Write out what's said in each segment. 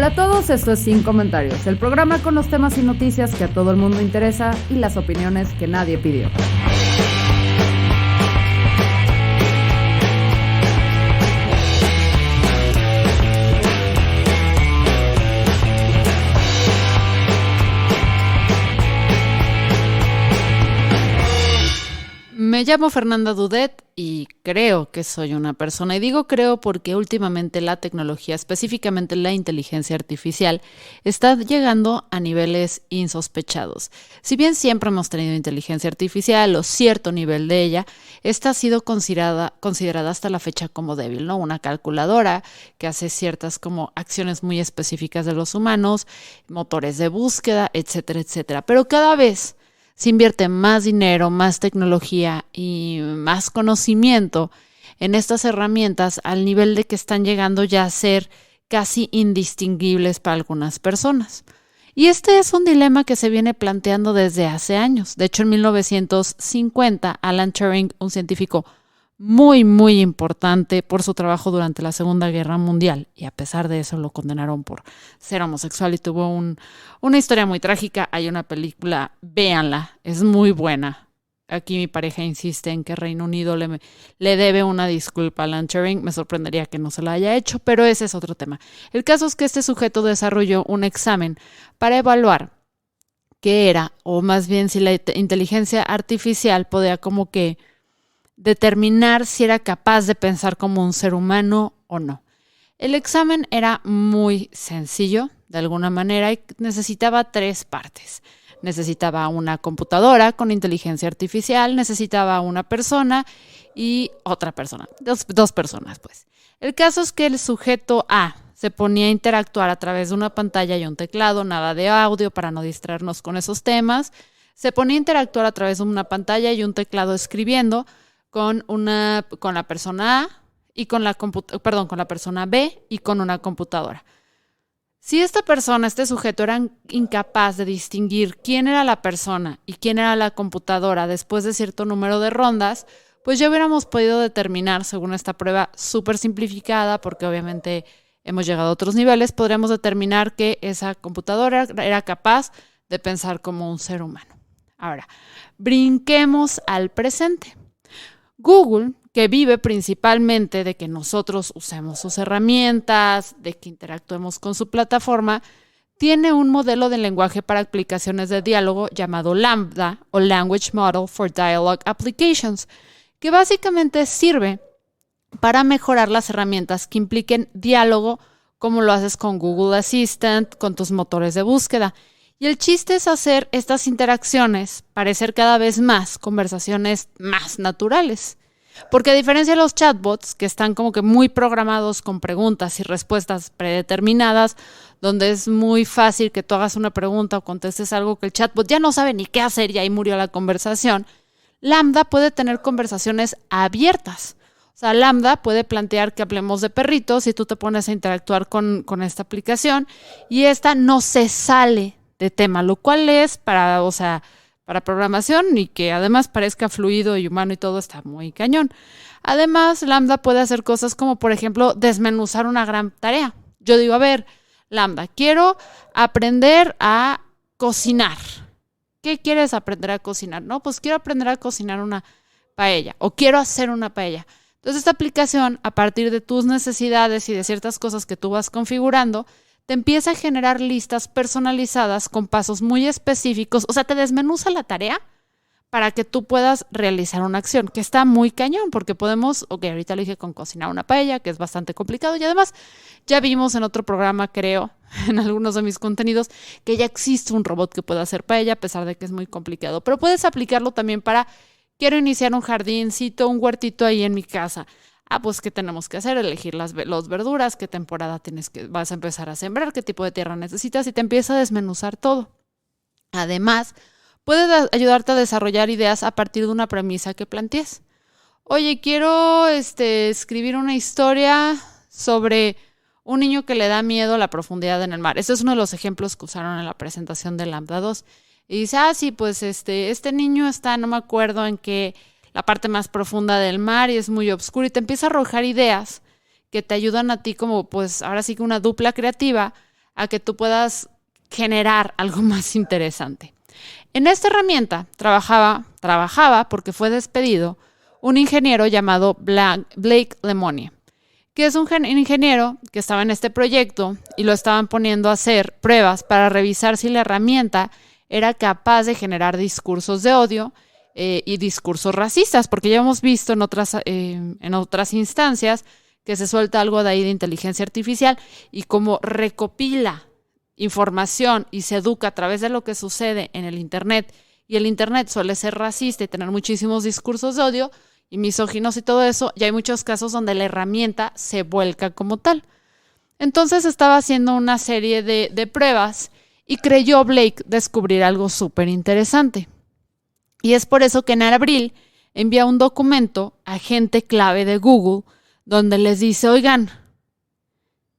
Hola a todos, esto es Sin Comentarios, el programa con los temas y noticias que a todo el mundo interesa y las opiniones que nadie pidió. Me llamo Fernanda Dudet y creo que soy una persona, y digo creo porque últimamente la tecnología, específicamente la inteligencia artificial, está llegando a niveles insospechados. Si bien siempre hemos tenido inteligencia artificial o cierto nivel de ella, esta ha sido considerada hasta la fecha como débil, ¿no? Una calculadora que hace ciertas como acciones muy específicas de los humanos, motores de búsqueda, etcétera, etcétera. Pero cada vez se invierte más dinero, más tecnología y más conocimiento en estas herramientas al nivel de que están llegando ya a ser casi indistinguibles para algunas personas. Y este es un dilema que se viene planteando desde hace años. De hecho, en 1950, Alan Turing, un científico muy importante por su trabajo durante la Segunda Guerra Mundial, y a pesar de eso lo condenaron por ser homosexual y tuvo una historia muy trágica. Hay una película, véanla, es muy buena. Aquí mi pareja insiste en que Reino Unido le debe una disculpa a Alan Turing. Me sorprendería que no se la haya hecho, pero ese es otro tema. El caso es que este sujeto desarrolló un examen para evaluar qué era, o más bien si la inteligencia artificial podía como que determinar si era capaz de pensar como un ser humano o no. El examen era muy sencillo, de alguna manera, y necesitaba 3 partes. Necesitaba una computadora con inteligencia artificial, necesitaba una persona y otra persona, dos personas, pues. El caso es que el sujeto A se ponía a interactuar a través de una pantalla y un teclado, nada de audio para no distraernos con esos temas. Se ponía a interactuar a través de una pantalla y un teclado escribiendo con la persona A y con la persona B y con una computadora. Si este sujeto era incapaz de distinguir quién era la persona y quién era la computadora después de cierto número de rondas, pues ya hubiéramos podido determinar, según esta prueba súper simplificada, porque obviamente hemos llegado a otros niveles, podríamos determinar que esa computadora era capaz de pensar como un ser humano. Ahora, brinquemos al presente. Google, que vive principalmente de que nosotros usemos sus herramientas, de que interactuemos con su plataforma, tiene un modelo de lenguaje para aplicaciones de diálogo llamado Lambda, o Language Model for Dialogue Applications, que básicamente sirve para mejorar las herramientas que impliquen diálogo, como lo haces con Google Assistant, con tus motores de búsqueda. Y el chiste es hacer estas interacciones parecer cada vez más conversaciones más naturales. Porque a diferencia de los chatbots, que están como que muy programados con preguntas y respuestas predeterminadas, donde es muy fácil que tú hagas una pregunta o contestes algo que el chatbot ya no sabe ni qué hacer y ahí murió la conversación, Lambda puede tener conversaciones abiertas. O sea, Lambda puede plantear que hablemos de perritos y tú te pones a interactuar con esta aplicación y esta no se sale de tema, lo cual es para programación y que además parezca fluido y humano y todo, está muy cañón. Además, Lambda puede hacer cosas como, por ejemplo, desmenuzar una gran tarea. Yo digo, a ver, Lambda, quiero aprender a cocinar. ¿Qué quieres aprender a cocinar? No, pues quiero aprender a cocinar una paella o quiero hacer una paella. Entonces, esta aplicación, a partir de tus necesidades y de ciertas cosas que tú vas configurando, te empieza a generar listas personalizadas con pasos muy específicos. O sea, te desmenuza la tarea para que tú puedas realizar una acción, que está muy cañón, porque ahorita lo dije con cocinar una paella, que es bastante complicado, y además ya vimos en otro programa, creo, en algunos de mis contenidos, que ya existe un robot que puede hacer paella, a pesar de que es muy complicado. Pero puedes aplicarlo también para, quiero iniciar un jardincito, un huertito ahí en mi casa. Pues ¿qué tenemos que hacer? Elegir las verduras, qué temporada vas a empezar a sembrar, qué tipo de tierra necesitas, y te empieza a desmenuzar todo. Además, puede ayudarte a desarrollar ideas a partir de una premisa que plantees. Oye, quiero escribir una historia sobre un niño que le da miedo a la profundidad en el mar. Este es uno de los ejemplos que usaron en la presentación de Lambda 2. Y dice, sí, pues este niño está, no me acuerdo en qué, la parte más profunda del mar y es muy oscuro, y te empieza a arrojar ideas que te ayudan a ti como, pues ahora sí que una dupla creativa a que tú puedas generar algo más interesante. En esta herramienta trabajaba porque fue despedido un ingeniero llamado Blake Lemoine, que es un ingeniero que estaba en este proyecto y lo estaban poniendo a hacer pruebas para revisar si la herramienta era capaz de generar discursos de odio y discursos racistas, porque ya hemos visto en otras instancias que se suelta algo de ahí de inteligencia artificial y como recopila información y se educa a través de lo que sucede en el Internet, y el Internet suele ser racista y tener muchísimos discursos de odio y misóginos y todo eso, y hay muchos casos donde la herramienta se vuelca como tal. Entonces estaba haciendo una serie de pruebas y creyó Blake descubrir algo súper interesante. Y es por eso que en abril envía un documento a gente clave de Google donde les dice, oigan,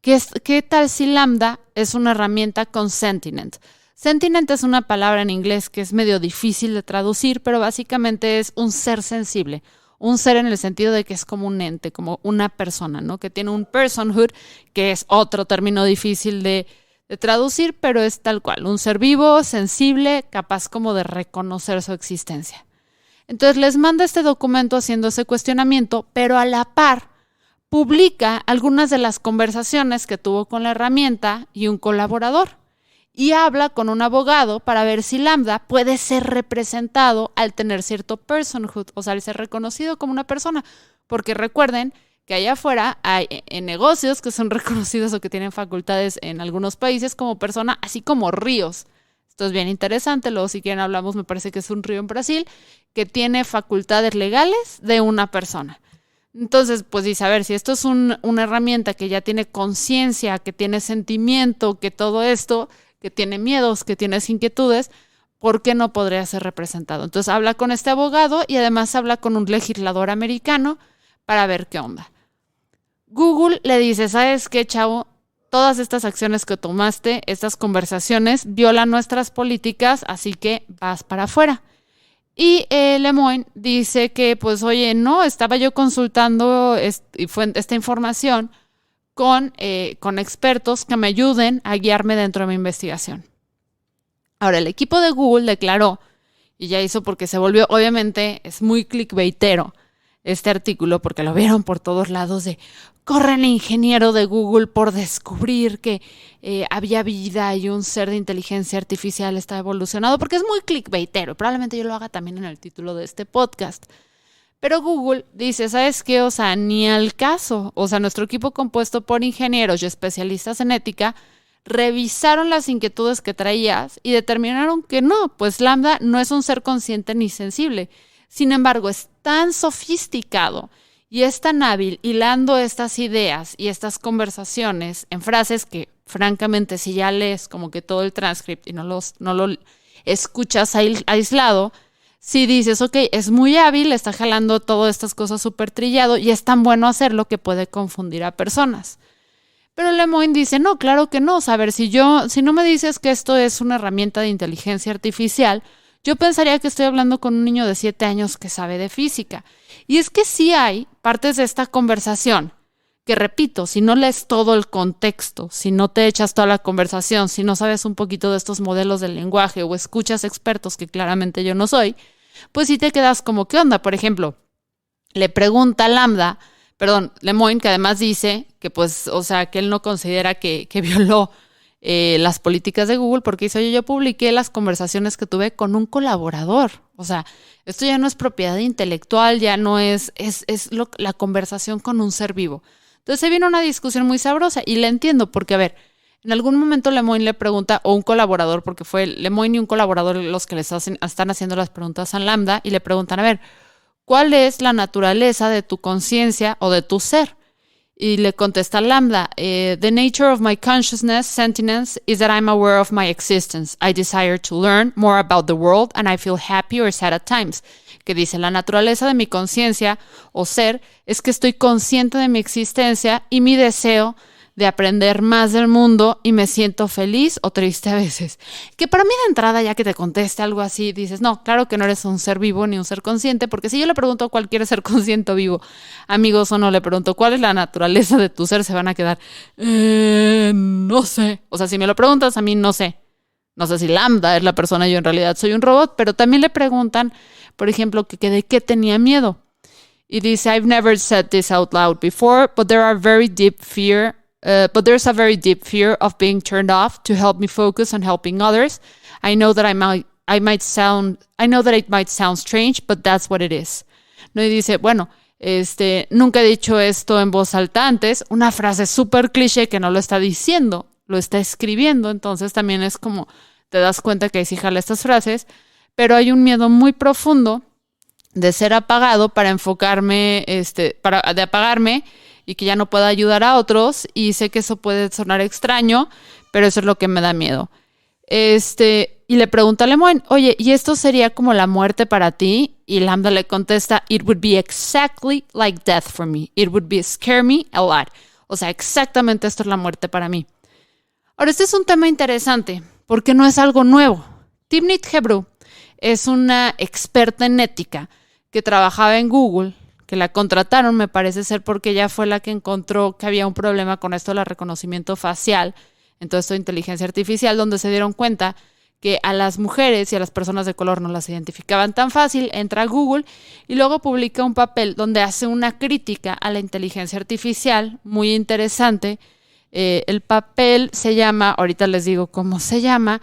¿qué tal si Lambda es una herramienta con sentiment? Sentiment es una palabra en inglés que es medio difícil de traducir, pero básicamente es un ser sensible. Un ser en el sentido de que es como un ente, como una persona, ¿no? Que tiene un personhood, que es otro término difícil de traducir, pero es tal cual. Un ser vivo, sensible, capaz como de reconocer su existencia. Entonces les manda este documento haciendo ese cuestionamiento, pero a la par publica algunas de las conversaciones que tuvo con la herramienta y un colaborador. Y habla con un abogado para ver si Lambda puede ser representado al tener cierto personhood, o sea, al ser reconocido como una persona. Porque recuerden que allá afuera hay negocios que son reconocidos o que tienen facultades en algunos países como persona, así como ríos. Esto es bien interesante, luego si quieren hablamos, me parece que es un río en Brasil, que tiene facultades legales de una persona. Entonces, pues dice, a ver, si esto es una herramienta que ya tiene conciencia, que tiene sentimiento, que todo esto, que tiene miedos, que tiene inquietudes, ¿por qué no podría ser representado? Entonces habla con este abogado y además habla con un legislador americano para ver qué onda. Google le dice, ¿sabes qué, chavo? Todas estas acciones que tomaste, estas conversaciones, violan nuestras políticas, así que vas para afuera. Y Lemoine dice que, pues, oye, no, estaba yo consultando esta información con expertos que me ayuden a guiarme dentro de mi investigación. Ahora, el equipo de Google declaró, y ya hizo porque se volvió, obviamente, es muy clickbaitero este artículo, porque lo vieron por todos lados de, corre el ingeniero de Google por descubrir que había vida y un ser de inteligencia artificial está evolucionado, porque es muy clickbaitero. Probablemente yo lo haga también en el título de este podcast. Pero Google dice, ¿sabes qué? O sea, ni al caso. O sea, nuestro equipo compuesto por ingenieros y especialistas en ética revisaron las inquietudes que traías y determinaron que no, pues Lambda no es un ser consciente ni sensible. Sin embargo, es tan sofisticado y es tan hábil hilando estas ideas y estas conversaciones en frases que, francamente, si ya lees como que todo el transcript y no lo escuchas aislado, si dices, ok, es muy hábil, está jalando todas estas cosas súper trillado y es tan bueno hacerlo que puede confundir a personas. Pero Lemoine dice, no, claro que no. O sea, a ver, si no me dices que esto es una herramienta de inteligencia artificial, yo pensaría que estoy hablando con un niño de 7 años que sabe de física. Y es que sí hay partes de esta conversación que, repito, si no lees todo el contexto, si no te echas toda la conversación, si no sabes un poquito de estos modelos del lenguaje o escuchas expertos, que claramente yo no soy, pues sí te quedas como, ¿qué onda? Por ejemplo, le pregunta a Lemoine, que además dice que, pues, o sea, que él no considera que violó las políticas de Google, porque dice, oye, yo publiqué las conversaciones que tuve con un colaborador. O sea, esto ya no es propiedad intelectual, ya no es la conversación con un ser vivo. Entonces se vino una discusión muy sabrosa y la entiendo porque, a ver, en algún momento Lemoine le pregunta, o un colaborador, porque fue Lemoine y un colaborador los que están haciendo las preguntas a Lambda, y le preguntan, a ver, ¿cuál es la naturaleza de tu conciencia o de tu ser? Y le contesta Lambda, the nature of my consciousness, sentience, is that I'm aware of my existence. I desire to learn more about the world and I feel happy or sad at times. Que dice, la naturaleza de mi conciencia o ser es que estoy consciente de mi existencia y mi deseo de aprender más del mundo y me siento feliz o triste a veces. Que para mí de entrada, ya que te conteste algo así, dices, no, claro que no eres un ser vivo ni un ser consciente, porque si yo le pregunto a cualquier ser consciente o vivo, amigos o no, le pregunto cuál es la naturaleza de tu ser, se van a quedar, no sé. O sea, si me lo preguntas a mí, no sé. No sé si Lambda es la persona y yo en realidad soy un robot, pero también le preguntan, por ejemplo, que de qué tenía miedo. Y dice, I've never said this out loud before, but there's a very deep fear of being turned off to help me focus on helping others. I know that it might sound strange, but that's what it is. ¿No? Y dice, bueno, nunca he dicho esto en voz alta antes, una frase súper cliché que no lo está diciendo, lo está escribiendo, entonces también es como, te das cuenta que sí jala estas frases, pero hay un miedo muy profundo de ser apagado para enfocarme, de apagarme y que ya no pueda ayudar a otros, y sé que eso puede sonar extraño, pero eso es lo que me da miedo. Y le pregunta a Lemoine, oye, ¿y esto sería como la muerte para ti? Y Lambda le contesta, it would be exactly like death for me. It would be scare me a lot. O sea, exactamente esto es la muerte para mí. Ahora, este es un tema interesante, porque no es algo nuevo. Timnit Gebru es una experta en ética que trabajaba en Google, que la contrataron, me parece ser porque ella fue la que encontró que había un problema con esto del reconocimiento facial, en todo esto de inteligencia artificial, donde se dieron cuenta que a las mujeres y a las personas de color no las identificaban tan fácil. Entra a Google y luego publica un papel donde hace una crítica a la inteligencia artificial muy interesante. El papel se llama, ahorita les digo cómo se llama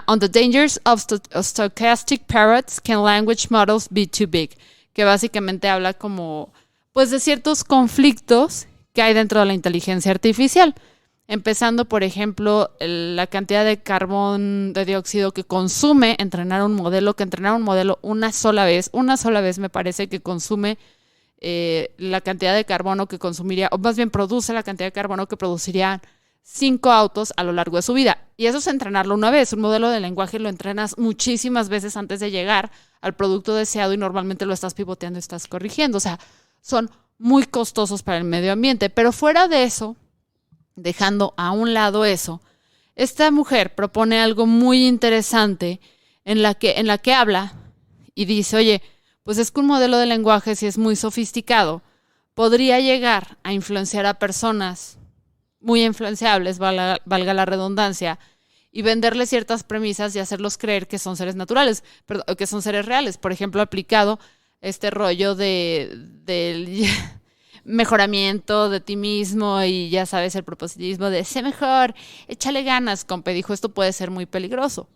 On the Dangers of Stochastic Parrots, Can Language Models Be Too Big? Que básicamente habla como, pues, de ciertos conflictos que hay dentro de la inteligencia artificial. Empezando, por ejemplo, la cantidad de carbón de dióxido que consume entrenar un modelo una sola vez me parece que consume la cantidad de carbono que consumiría, o más bien produce la cantidad de carbono que producirían 5 autos a lo largo de su vida. Y eso es entrenarlo una vez. Un modelo de lenguaje lo entrenas muchísimas veces antes de llegar al producto deseado y normalmente lo estás pivoteando y estás corrigiendo. O sea, son muy costosos para el medio ambiente. Pero fuera de eso, dejando a un lado eso, esta mujer propone algo muy interesante en la que habla y dice, oye, pues es que un modelo de lenguaje, si es muy sofisticado, podría llegar a influenciar a personas muy influenciables, valga la redundancia, y venderles ciertas premisas y hacerlos creer que son seres naturales, que son seres reales. Por ejemplo, aplicado este rollo del mejoramiento de ti mismo y ya sabes, el propositivismo de sé mejor, échale ganas, compa, dijo, esto puede ser muy peligroso.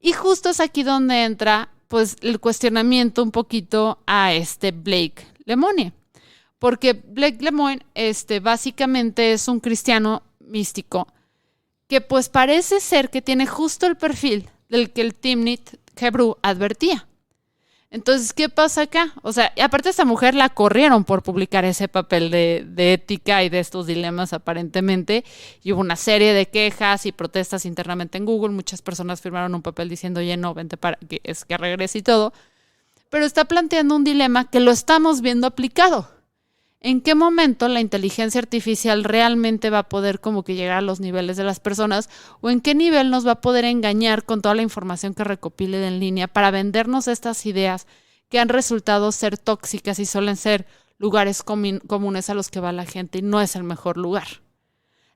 Y justo es aquí donde entra pues el cuestionamiento un poquito a Blake Lemoine. Porque Blake Lemoine básicamente es un cristiano místico que pues parece ser que tiene justo el perfil del que el Timnit Gebru advertía. Entonces, ¿qué pasa acá? O sea, aparte esta mujer la corrieron por publicar ese papel de ética y de estos dilemas aparentemente, y hubo una serie de quejas y protestas internamente en Google. Muchas personas firmaron un papel diciendo, oye, no, vente para que regrese y todo. Pero está planteando un dilema que lo estamos viendo aplicado. ¿En qué momento la inteligencia artificial realmente va a poder como que llegar a los niveles de las personas? ¿O en qué nivel nos va a poder engañar con toda la información que recopile en línea para vendernos estas ideas que han resultado ser tóxicas y suelen ser lugares comunes a los que va la gente y no es el mejor lugar?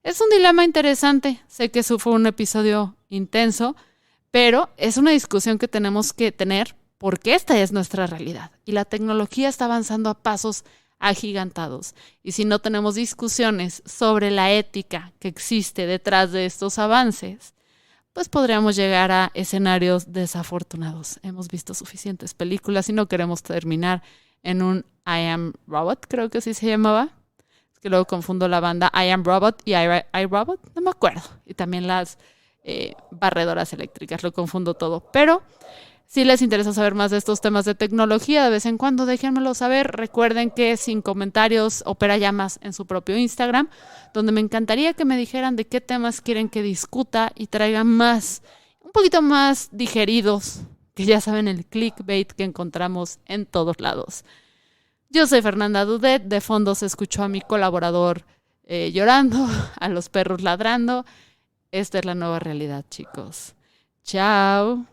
Es un dilema interesante. Sé que eso fue un episodio intenso, pero es una discusión que tenemos que tener porque esta es nuestra realidad y la tecnología está avanzando a pasos agigantados. Y si no tenemos discusiones sobre la ética que existe detrás de estos avances, pues podríamos llegar a escenarios desafortunados. Hemos visto suficientes películas y no queremos terminar en un I Am Robot, creo que así se llamaba. Es que luego confundo la banda I Am Robot y I, Robot, no me acuerdo. Y también las barredoras eléctricas, lo confundo todo. Pero si les interesa saber más de estos temas de tecnología, de vez en cuando déjenmelo saber. Recuerden que Sin Comentarios opera ya más en su propio Instagram, donde me encantaría que me dijeran de qué temas quieren que discuta y traiga más, un poquito más digeridos, que ya saben el clickbait que encontramos en todos lados. Yo soy Fernanda Dudet, de fondo se escuchó a mi colaborador llorando, a los perros ladrando. Esta es la nueva realidad, chicos. Chao.